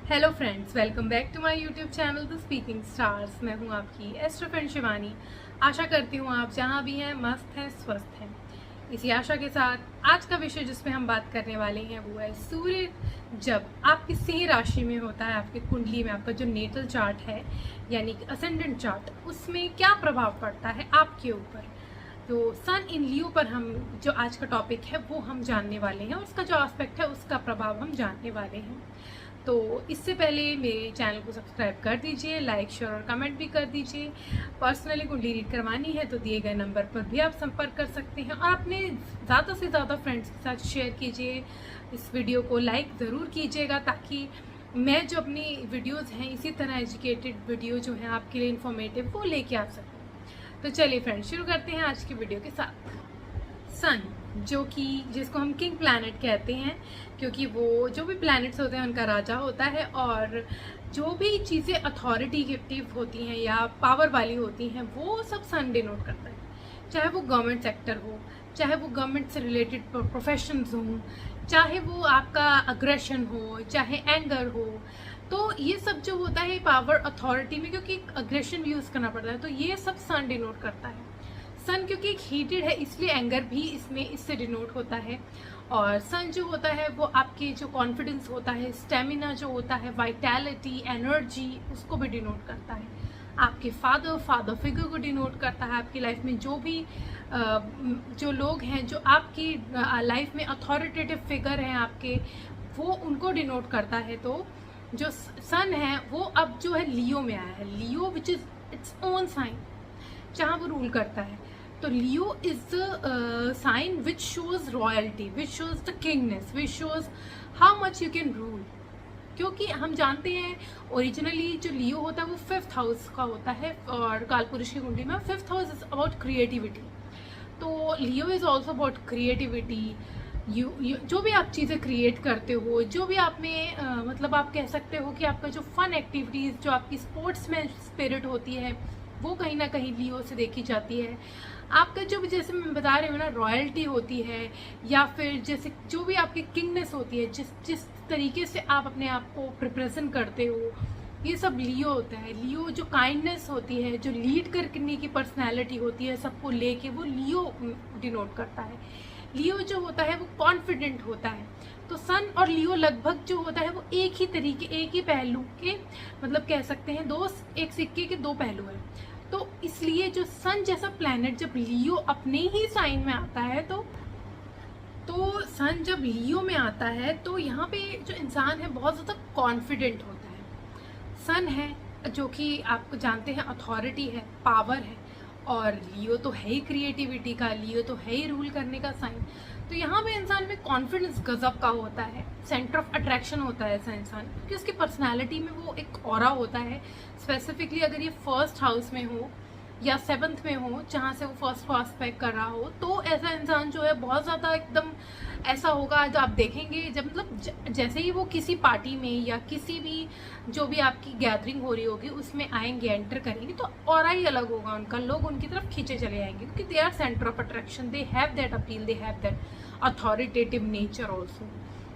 Hello friends, welcome back to my YouTube channel the speaking stars. मैं हूं आपकी astro friend Shivani. आशा करती हूं आप जहां भी हैं मस्त हैं, स्वस्थ हैं। इसी आशा के साथ आज का विषय जिस पे हम बात करने वाले हैं वो है सूर्य जब आपकी सिंह राशि में होता है, आपकी कुंडली में आपका जो नेटल चार्ट है यानी कि असेंडेंट चार्ट, उसमें क्या प्रभाव पड़ता है आपके ऊपर। तो सन इन लियो पर हम जो आज का टॉपिक है वो हम जानने वाले हैं और उसका जो एस्पेक्ट है उसका प्रभाव हम जानने वाले हैं। तो इससे पहले मेरे चैनल को सब्सक्राइब कर दीजिए, लाइक शेयर और कमेंट भी कर दीजिए। पर्सनली कुंडली रीड करवानी है तो दिए गए नंबर पर भी आप संपर्क कर सकते हैं और अपने ज़्यादा से ज़्यादा फ्रेंड्स के साथ शेयर कीजिए। इस वीडियो को लाइक ज़रूर कीजिएगा ताकि मैं जो अपनी वीडियोज़ हैं इसी तरह एजुकेटेड वीडियो जो है आपके लिए इन्फॉर्मेटिव वो लेके आ सकूँ। तो चलिए फ्रेंड्स, शुरू करते हैं आज की वीडियो के साथ। सन जो कि जिसको हम किंग प्लैनेट कहते हैं, क्योंकि वो जो भी प्लैनेट्स होते हैं उनका राजा होता है और जो भी चीज़ें अथॉरिटेटिव होती हैं या पावर वाली होती हैं वो सब सन डिनोट करता है। चाहे वो गवर्नमेंट सेक्टर हो, चाहे वो गवर्नमेंट से रिलेटेड प्रोफेशंस हों, चाहे वो आपका अग्रेशन हो, चाहे एंगर हो, तो ये सब जो होता है पावर अथॉरिटी में, क्योंकि अग्रेशन भी यूज़ करना पड़ता है, तो ये सब सन डिनोट करता है। सन क्योंकि एक हीटेड है इसलिए एंगर भी इससे डिनोट होता है। और सन जो होता है वो आपके जो कॉन्फिडेंस होता है, स्टेमिना जो होता है, वाइटैलिटी, एनर्जी, उसको भी डिनोट करता है। आपके फादर फिगर को डिनोट करता है। आपकी लाइफ में जो भी जो लोग हैं जो आपकी लाइफ में अथॉरिटेटिव फिगर हैं आपके, वो उनको डिनोट करता है। तो जो सन है वो अब जो है लियो में आया है। Leo which is its own sign, जहाँ वो रूल करता है। तो Leo is the sign which shows royalty, which shows the kingness, which shows how much you can rule. क्योंकि हम जानते हैं ओरिजिनली जो लियो होता है वो 5th हाउस का होता है और कालपुरुष की कुंडली में 5th house is about creativity. तो Leo is also about creativity. जो भी आप चीज़ें क्रिएट करते हो, जो भी आप में मतलब आप कह सकते हो कि आपका जो फन एक्टिविटीज़, जो आपकी स्पोर्ट्स में स्पिरिट होती है वो कहीं ना कहीं लियो से देखी जाती है। आपका जो भी, जैसे मैं बता रही हूँ ना, रॉयल्टी होती है या फिर जैसे जो भी आपकी किंगनेस होती है, जिस तरीके से आप अपने आप को रिप्रेजेंट करते हो, ये सब लियो होता है। लियो जो काइंडनेस होती है, जो लीड करने की पर्सनैलिटी होती है सबको लेके, वो लियो डिनोट करता है। लियो जो होता है वो कॉन्फिडेंट होता है। तो सन और लियो लगभग जो होता है वो एक ही तरीके, एक ही पहलू के, मतलब कह सकते हैं दो एक सिक्के के दो पहलू हैं। तो इसलिए जो सन जैसा प्लैनेट जब लियो अपने ही साइन में आता है, तो सन जब लियो में आता है तो यहाँ पे जो इंसान है बहुत ज़्यादा कॉन्फिडेंट होता है। सन है जो कि आपको जानते हैं अथॉरिटी है, पावर है, और लियो तो है ही क्रिएटिविटी का, लियो तो है ही रूल करने का साइन। तो यहाँ पे इंसान में कॉन्फिडेंस गजब का होता है, सेंटर ऑफ अट्रैक्शन होता है ऐसा इंसान, क्योंकि उसकी पर्सनालिटी में वो एक ऑरा होता है। स्पेसिफिकली अगर ये 1st हाउस में हो या 7th में हो, जहाँ से वो फर्स्ट को एस्पेक्ट कर रहा हो, तो ऐसा इंसान जो है बहुत ज़्यादा एकदम ऐसा होगा। जो आप देखेंगे जब मतलब जैसे ही वो किसी पार्टी में या किसी भी जो भी आपकी गैदरिंग हो रही होगी उसमें आएंगे, एंटर करेंगे, तो ऑरा ही अलग होगा उनका, लोग उनकी तरफ खींचे चले आएंगे क्योंकि they are centre of attraction, they have that appeal, they have that authoritative nature also.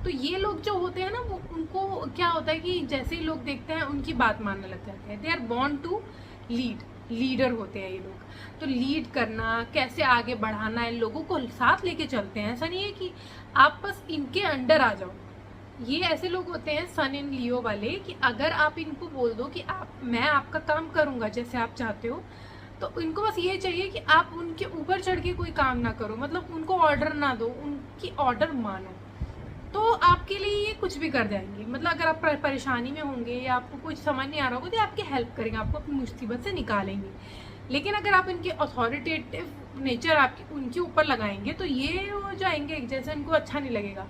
तो ये लोग जो होते हैं ना, वो उनको क्या होता है कि जैसे ही लोग देखते हैं उनकी बात मानने लग जाते हैं। They are born to lead, leader होते हैं ये लोग। तो लीड करना, कैसे आगे बढ़ाना, इन लोगों को साथ लेके चलते हैं। ऐसा नहीं है कि आप बस इनके अंडर आ जाओ। ये ऐसे लोग होते हैं सन इन लियो वाले कि अगर आप इनको बोल दो कि मैं आपका काम करूंगा जैसे आप चाहते हो, तो इनको बस ये चाहिए कि आप उनके ऊपर चढ़ के कोई काम ना करो, मतलब उनको ऑर्डर ना दो, उनकी ऑर्डर मानो, तो आपके लिए ये कुछ भी कर जाएंगे। मतलब अगर आप परेशानी में होंगे या आपको कुछ समझ नहीं आ रहा होगा तो आपकी हेल्प करेंगे, आपको अपनी मुसीबत से निकालेंगे। लेकिन अगर आप इनके अथॉरिटेटिव नेचर आपकी उनके ऊपर लगाएंगे तो ये हो जाएंगे, जैसे इनको अच्छा नहीं लगेगा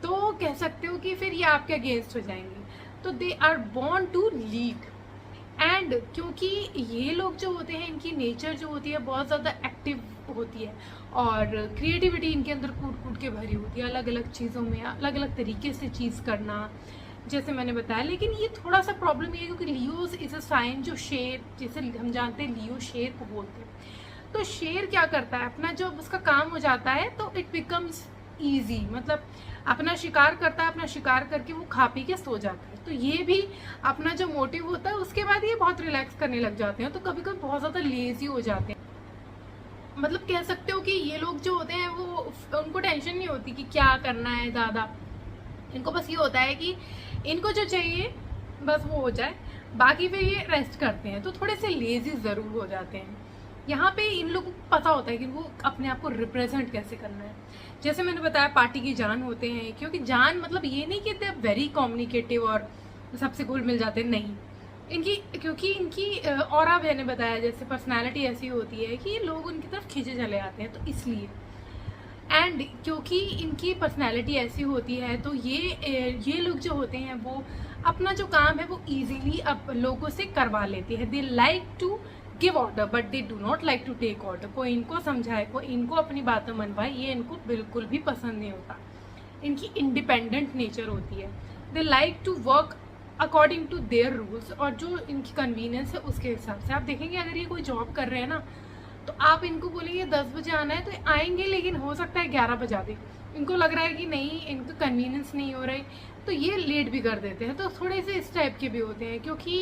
तो कह सकते हो कि फिर ये आपके अगेंस्ट हो जाएंगे। तो they are born to lead. And क्योंकि ये लोग जो होते हैं, इनकी नेचर जो होती है बहुत ज़्यादा एक्टिव होती है और क्रिएटिविटी इनके अंदर कूट कूट के भरी होती है, अलग अलग चीज़ों में अलग अलग तरीके से चीज़ करना, जैसे मैंने बताया। लेकिन ये थोड़ा सा प्रॉब्लम ये है क्योंकि लियो इज अ साइन जो शेर, जैसे हम जानते हैं लियो शेर को बोलते हैं। तो शेर क्या करता है, अपना जब उसका काम हो जाता है तो इट बिकम्स ईजी, मतलब अपना शिकार करता है, अपना शिकार करके वो खा पी के सो जाता है। तो ये भी अपना जो मोटिव होता है उसके बाद ये बहुत रिलैक्स करने लग जाते हैं। तो कभी कभी बहुत ज़्यादा लेजी हो जाते हैं, मतलब कह सकते हो कि ये लोग जो होते हैं वो, उनको टेंशन नहीं होती कि क्या करना है ज़्यादा, इनको बस ये होता है कि इनको जो चाहिए बस वो हो जाए, बाकी फिर ये रेस्ट करते हैं। तो थोड़े से लेजी ज़रूर हो जाते हैं। यहाँ पे इन लोगों को पता होता है कि वो अपने आप को रिप्रेजेंट कैसे करना है। जैसे मैंने बताया पार्टी की जान होते हैं, क्योंकि जान मतलब ये नहीं कि दे आर वेरी कम्युनिकेटिव और सबसे घुल मिल जाते हैं, नहीं। इनकी, क्योंकि इनकी ऑरा मैंने बताया जैसे पर्सनालिटी ऐसी होती है कि लोग उनकी तरफ खींचे चले आते हैं, तो इसलिए। एंड क्योंकि इनकी पर्सनैलिटी ऐसी होती है तो ये लोग जो होते हैं वो अपना जो काम है वो इजीली अब लोगों से करवा लेते हैं। They like to give order but they do not like to take order. कोई इनको समझाए, कोई इनको अपनी बातें मनवाए, ये इनको बिल्कुल भी पसंद नहीं होता। इनकी इंडिपेंडेंट नेचर होती है। They like to work according to their rules, और जो इनकी कन्वीनियंस है उसके हिसाब से। आप देखेंगे अगर ये कोई जॉब कर रहे हैं ना, तो आप इनको बोलेंगे 10 बजे आना है तो आएंगे, लेकिन हो सकता है 11 बजा दे। इनको लग रहा है कि नहीं, इनको कन्वीनियंस नहीं हो रही, तो ये लेट भी कर देते हैं। तो थोड़े से इस टाइप के भी होते हैं, क्योंकि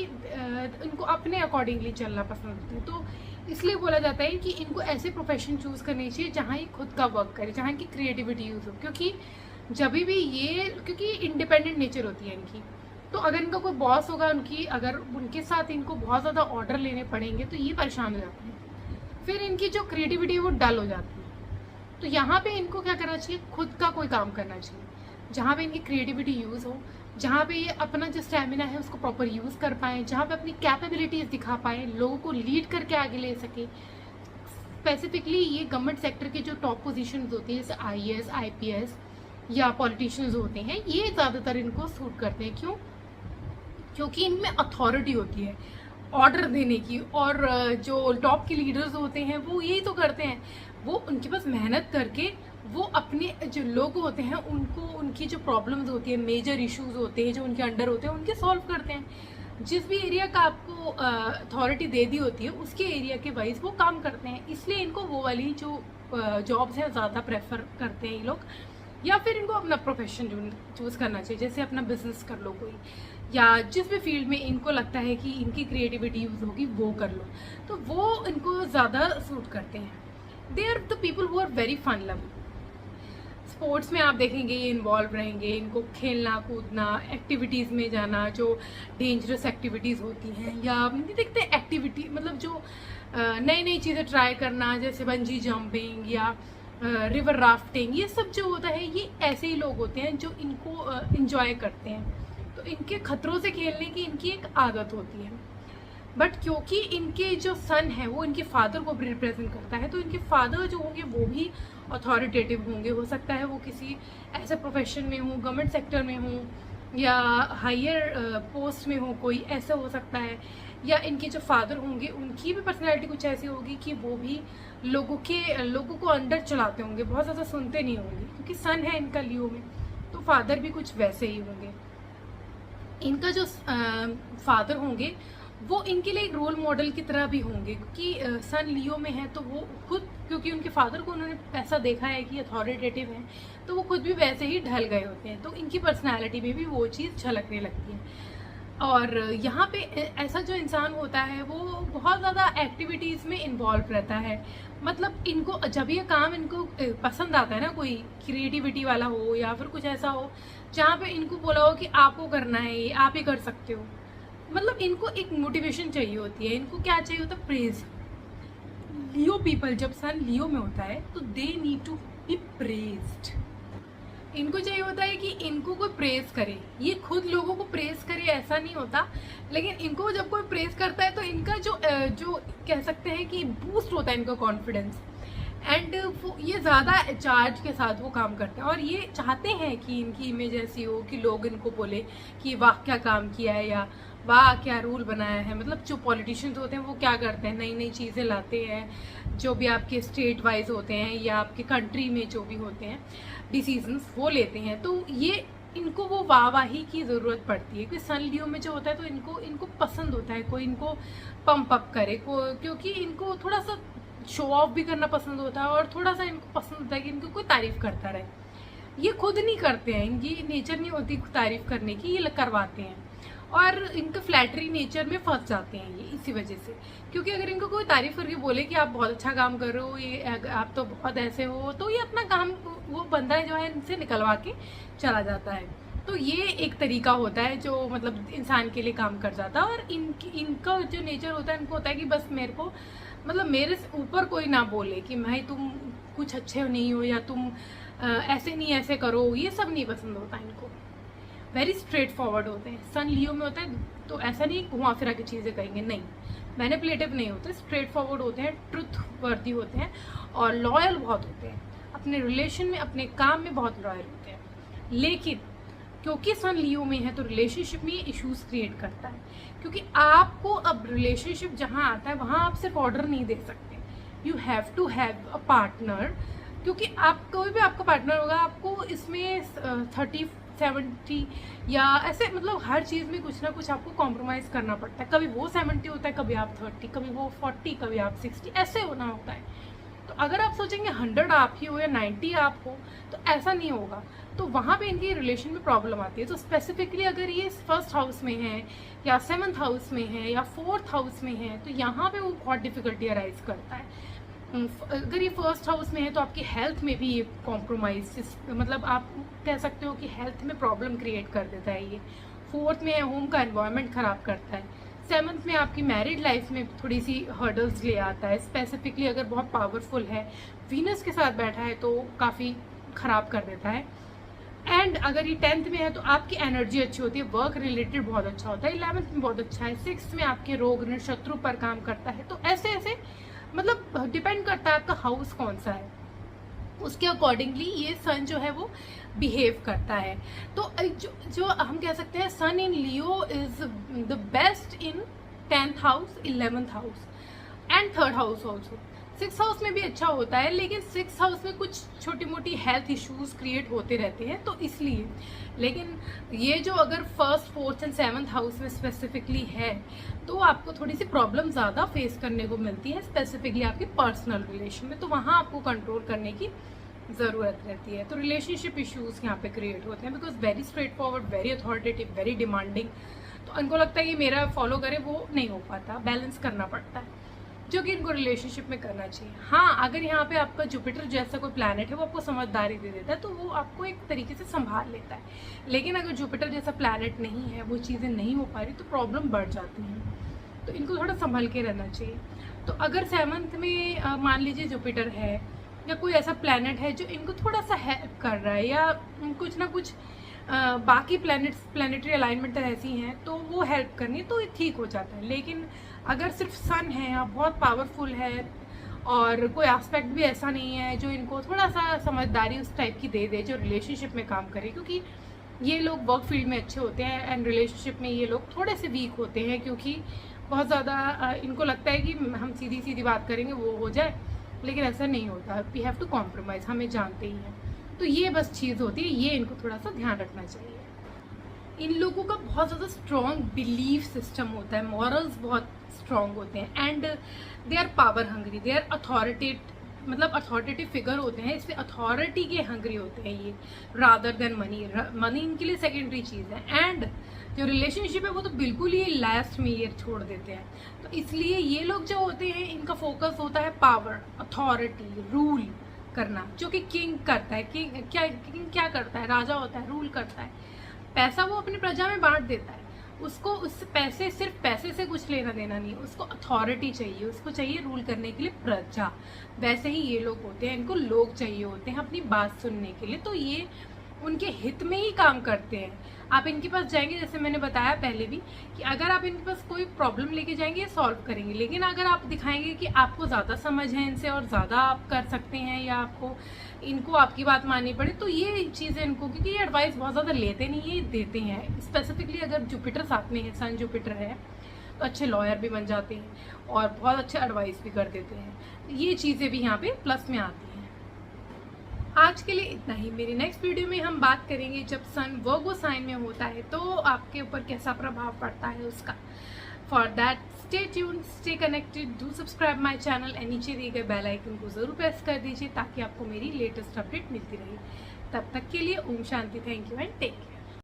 इनको अपने अकॉर्डिंगली चलना पसंद होता है। तो इसलिए बोला जाता है कि इनको ऐसे प्रोफेशन चूज़ करनी चाहिए जहाँ ये खुद का वर्क करे, जहाँ की क्रिएटिविटी यूज़ हो। क्योंकि जब भी ये, क्योंकि इंडिपेंडेंट नेचर होती है इनकी, तो अगर इनका कोई बॉस होगा उनकी, अगर उनके साथ इनको बहुत ज़्यादा ऑर्डर लेने पड़ेंगे तो ये परेशान हो जाते हैं, फिर इनकी जो क्रिएटिविटी है वो डल हो जाती है। तो यहाँ पे इनको क्या करना चाहिए, खुद का कोई काम करना चाहिए जहाँ पे इनकी क्रिएटिविटी यूज़ हो, जहाँ पे ये अपना जो स्टैमिना है उसको प्रॉपर यूज़ कर पाएँ, जहाँ पे अपनी कैपेबिलिटीज़ दिखा पाएँ, लोगों को लीड करके आगे ले सके। स्पेसिफिकली ये गवर्नमेंट सेक्टर के जो टॉप पोजीशंस होती है, जैसे IAS IPS या पॉलिटिशियंस होते हैं, ये ज़्यादातर इनको सूट करते हैं। क्यों? क्योंकि इनमें अथॉरिटी होती है ऑर्डर देने की, और जो टॉप के लीडर्स होते हैं वो यही तो करते हैं। वो उनके पास मेहनत करके वो अपने जो लोग होते हैं उनको, उनकी जो प्रॉब्लम्स होती है, मेजर इश्यूज होते हैं जो उनके अंडर होते हैं, उनके सॉल्व करते हैं। जिस भी एरिया का आपको अथॉरिटी दे दी होती है उसके एरिया के वाइज वो काम करते हैं। इसलिए इनको वो वाली जो जॉब्स हैं ज़्यादा प्रेफर करते हैं ये लोग। या फिर इनको अपना प्रोफेशन चूज़ करना चाहिए, जैसे अपना बिजनेस कर लो कोई, या जिस भी फील्ड में इनको लगता है कि इनकी क्रिएटिविटी यूज़ होगी वो कर लो, तो वो इनको ज़्यादा सूट करते हैं। They are the people who are very fun loving. Sports में आप देखेंगे ये इन्वॉल्व रहेंगे, इनको खेलना कूदना, एक्टिविटीज़ में जाना, जो डेंजरस एक्टिविटीज़ होती हैं, या नहीं देखते एक्टिविटी, मतलब जो नई नई चीज़ें ट्राई करना, जैसे बंजी जंपिंग या रिवर राफ्टिंग, ये सब जो होता है ये ऐसे ही लोग होते हैं जो इनको इंजॉय करते हैं। तो इनके खतरों से खेलने की इनकी एक आदत होती है। बट क्योंकि इनके जो सन है वो इनके फादर को भी रिप्रेजेंट करता है, तो इनके फादर जो होंगे वो भी अथॉरिटेटिव होंगे। हो सकता है वो किसी ऐसे प्रोफेशन में हो, गवर्नमेंट सेक्टर में हो, या हायर पोस्ट में हो, कोई ऐसा हो सकता है। या इनके जो फादर होंगे उनकी भी पर्सनैलिटी कुछ ऐसी होगी कि वो भी लोगों को अंडर चलाते होंगे, बहुत ज़्यादा सुनते नहीं होंगे, क्योंकि सन है इनका लियो में, तो फादर भी कुछ वैसे ही होंगे। इनका जो फादर होंगे वो इनके लिए एक रोल मॉडल की तरह भी होंगे, क्योंकि सन लियो में है तो वो खुद, क्योंकि उनके फादर को उन्होंने ऐसा देखा है कि अथॉरिटेटिव है, तो वो खुद भी वैसे ही ढल गए होते हैं, तो इनकी पर्सनालिटी में भी वो चीज़ झलकने लगती है। और यहाँ पे ऐसा जो इंसान होता है वो बहुत ज़्यादा एक्टिविटीज़ में इन्वॉल्व रहता है। मतलब इनको जब ये काम इनको पसंद आता है ना, कोई क्रिएटिविटी वाला हो या फिर कुछ ऐसा हो जहाँ पे इनको बोला हो कि आपको करना है, ये आप ही कर सकते हो, मतलब इनको एक मोटिवेशन चाहिए होती है। इनको क्या चाहिए होता है? प्रेज। लियो पीपल जब सन लियो में होता है तो they need to be praised. इनको चाहिए होता है कि इनको कोई प्रेज करे, ये खुद लोगों को प्रेज करे ऐसा नहीं होता, लेकिन इनको जब कोई प्रेज करता है तो इनका जो कह सकते हैं कि बूस्ट होता है इनका कॉन्फिडेंस, एंड ये ज़्यादा चार्ज के साथ वो काम करते हैं। और ये चाहते हैं कि इनकी इमेज ऐसी हो कि लोग इनको बोले कि वाह क्या काम किया है, या वाह क्या रूल बनाया है। मतलब जो पॉलिटिशियंस होते हैं वो क्या करते हैं, नई नई चीज़ें लाते हैं, जो भी आपके स्टेट वाइज होते हैं या आपके कंट्री में जो भी होते हैं डिसीजंस वो लेते हैं, तो ये इनको वो वाहवाही की ज़रूरत पड़ती है। क्योंकि सन लियो में जो होता है तो इनको पसंद होता है कोई इनको पंप अप करे, क्योंकि इनको थोड़ा सा शो ऑफ भी करना पसंद होता है, और थोड़ा सा इनको पसंद होता है कि इनको कोई तारीफ करता रहे। ये खुद नहीं करते हैं, इनकी नेचर नहीं होती तारीफ करने की, ये करवाते हैं और इनका फ्लैटरी नेचर में फंस जाते हैं ये इसी वजह से। क्योंकि अगर इनको कोई तारीफ करके बोले कि आप बहुत अच्छा काम कर रहे हो, ये आप तो बहुत ऐसे हो, तो ये अपना काम वो बंदा जो है इनसे निकलवा के चला जाता है। तो ये एक तरीका होता है जो मतलब इंसान के लिए काम कर जाता है। और इनका जो नेचर होता है, इनको होता है कि बस मेरे को मतलब मेरे से ऊपर कोई ना बोले कि भाई तुम कुछ अच्छे नहीं हो या तुम ऐसे नहीं ऐसे करो, ये सब नहीं पसंद होता इनको। वेरी स्ट्रेट फॉरवर्ड होते हैं। सन लियो में होता है तो ऐसा नहीं घुमा फिरा की चीज़ें कहेंगे, नहीं, मैनिपुलेटिव नहीं होते, स्ट्रेट फॉरवर्ड होते हैं, ट्रुथ वर्दी होते हैं और लॉयल बहुत होते हैं। अपने रिलेशन में, अपने काम में बहुत लॉयल होते हैं। लेकिन क्योंकि सन लियो में है तो रिलेशनशिप में ये इश्यूज क्रिएट करता है। क्योंकि आपको अब रिलेशनशिप जहाँ आता है वहाँ आप सिर्फ ऑर्डर नहीं दे सकते, you have to have a partner. क्योंकि आप कोई भी आपका पार्टनर होगा, आपको इसमें 30 70 या ऐसे मतलब हर चीज़ में कुछ ना कुछ आपको कॉम्प्रोमाइज़ करना पड़ता है। कभी वो 70 होता है, कभी आप 30, कभी वो 40, कभी आप 60, ऐसे होना होता है। तो अगर आप सोचेंगे 100 आप ही हो या 90 आप हो, तो ऐसा नहीं होगा। तो वहाँ पे इनकी रिलेशन में प्रॉब्लम आती है। तो स्पेसिफिकली अगर ये फर्स्ट हाउस में है या 7th हाउस में है या 4th हाउस में है, तो यहाँ पे वो बहुत डिफिकल्टी अराइज करता है। अगर ये फर्स्ट हाउस में है तो आपकी हेल्थ में भी ये कॉम्प्रोमाइज, मतलब आप कह सकते हो कि हेल्थ में प्रॉब्लम क्रिएट कर देता है ये। 4th में है, होम का एनवायरनमेंट ख़राब करता है। 7th में आपकी मैरिड लाइफ में थोड़ी सी हर्डल्स ले आता है। स्पेसिफिकली अगर बहुत पावरफुल है, वीनस के साथ बैठा है तो काफ़ी ख़राब कर देता है। एंड अगर ये 10th में है तो आपकी एनर्जी अच्छी होती है, वर्क रिलेटेड बहुत अच्छा होता है। 11th में बहुत अच्छा है। 6th में आपके रोग शत्रु पर काम करता है। तो ऐसे ऐसे मतलब डिपेंड करता है आपका हाउस कौन सा है, उसके अकॉर्डिंगली ये सन जो है वो बिहेव करता है। तो जो हम कह सकते हैं sun in Leo is the best in 10th house, 11th house and 3rd house also. 6th house में भी अच्छा होता है, लेकिन 6th हाउस में कुछ छोटी मोटी हेल्थ इश्यूज क्रिएट होते रहते हैं, तो इसलिए। लेकिन ये जो अगर 1st, 4th and 7th house में स्पेसिफिकली है तो आपको थोड़ी सी प्रॉब्लम ज़्यादा फेस करने को मिलती है, स्पेसिफिकली आपके पर्सनल रिलेशन में। तो वहाँ आपको कंट्रोल करने की ज़रूरत रहती है। तो रिलेशनशिप इश्यूज यहाँ पे क्रिएट होते हैं because very straight forward, very authoritative, very demanding. तो इनको लगता है कि मेरा फॉलो करे, वो नहीं हो पाता, बैलेंस करना पड़ता है, जो कि इनको रिलेशनशिप में करना चाहिए। हाँ, अगर यहाँ पे आपका जुपिटर जैसा कोई प्लैनेट है वो आपको समझदारी दे देता है, तो वो आपको एक तरीके से संभाल लेता है। लेकिन अगर जुपिटर जैसा प्लैनेट नहीं है, वो चीज़ें नहीं हो पा रही, तो प्रॉब्लम बढ़ जाती हैं। तो इनको थोड़ा संभल के रहना चाहिए। तो अगर 7th में मान लीजिए जुपिटर है या कोई ऐसा प्लैनेट है जो इनको थोड़ा सा हेल्प कर रहा है, या कुछ ना कुछ बाकी प्लैनेटरी अलाइनमेंट ऐसी हैं तो वो हेल्प करनी है, तो ये ठीक हो जाता है। लेकिन अगर सिर्फ सन है या बहुत पावरफुल है और कोई एस्पेक्ट भी ऐसा नहीं है जो इनको थोड़ा सा समझदारी उस टाइप की दे दे जो रिलेशनशिप में काम करे, क्योंकि ये लोग वर्क फील्ड में अच्छे होते हैं एंड रिलेशनशिप में ये लोग थोड़े से वीक होते हैं, क्योंकि बहुत ज़्यादा इनको लगता है कि हम सीधी सीधी बात करेंगे वो हो जाए, लेकिन ऐसा नहीं होता। वी हैव टू कॉम्प्रोमाइज़, हमें जानते ही हैं। तो ये बस चीज़ होती है, ये इनको थोड़ा सा ध्यान रखना चाहिए। इन लोगों का बहुत ज़्यादा स्ट्रॉन्ग बिलीफ सिस्टम होता है, मॉरल्स बहुत स्ट्रॉन्ग होते हैं and they are power hungry, they are मतलब अथॉरिटेटिव फिगर होते हैं, इसलिए अथॉरिटी के हंग्री होते हैं ये, रादर देन मनी। मनी इनके लिए सेकेंडरी चीज़ है एंड जो रिलेशनशिप है वो तो बिल्कुल ही लास्ट में ये छोड़ देते हैं। तो इसलिए ये लोग जो होते हैं इनका फोकस होता है पावर, अथॉरिटी, रूल करना, जो कि किंग करता है। किंग क्या करता है? राजा होता है, रूल करता है। पैसा वो अपनी प्रजा में बांट देता है, उसको उस पैसे, सिर्फ पैसे से कुछ लेना देना नहीं, उसको अथॉरिटी चाहिए, उसको चाहिए रूल करने के लिए प्रजा। वैसे ही ये लोग होते हैं, इनको लोग चाहिए होते हैं अपनी बात सुनने के लिए, तो ये उनके हित में ही काम करते हैं। आप इनके पास जाएंगे, जैसे मैंने बताया पहले भी, कि अगर आप इनके पास कोई प्रॉब्लम लेके जाएंगे ये सॉल्व करेंगे, लेकिन अगर आप दिखाएंगे कि आपको ज़्यादा समझ है इनसे और ज़्यादा आप कर सकते हैं या आपको इनको आपकी बात माननी पड़े, तो ये चीज़ें इनको, क्योंकि ये एडवाइस बहुत ज़्यादा लेते नहीं, ये देते हैं। स्पेसिफिकली अगर जुपिटर साथ में है, सन जुपिटर है, तो अच्छे लॉयर भी बन जाते हैं और बहुत अच्छे एडवाइस भी कर देते हैं। ये चीज़ें भी यहाँ पे प्लस में आती हैं। आज के लिए इतना ही। मेरी नेक्स्ट वीडियो में हम बात करेंगे जब सन वर्गो साइन में होता है तो आपके ऊपर कैसा प्रभाव पड़ता है उसका। For that stay tuned, stay connected, do subscribe my channel and नीचे दिए गए बेल आइकन को ज़रूर प्रेस कर दीजिए ताकि आपको मेरी लेटेस्ट अपडेट मिलती रहे। तब तक के लिए Om Shanti, thank you and take care.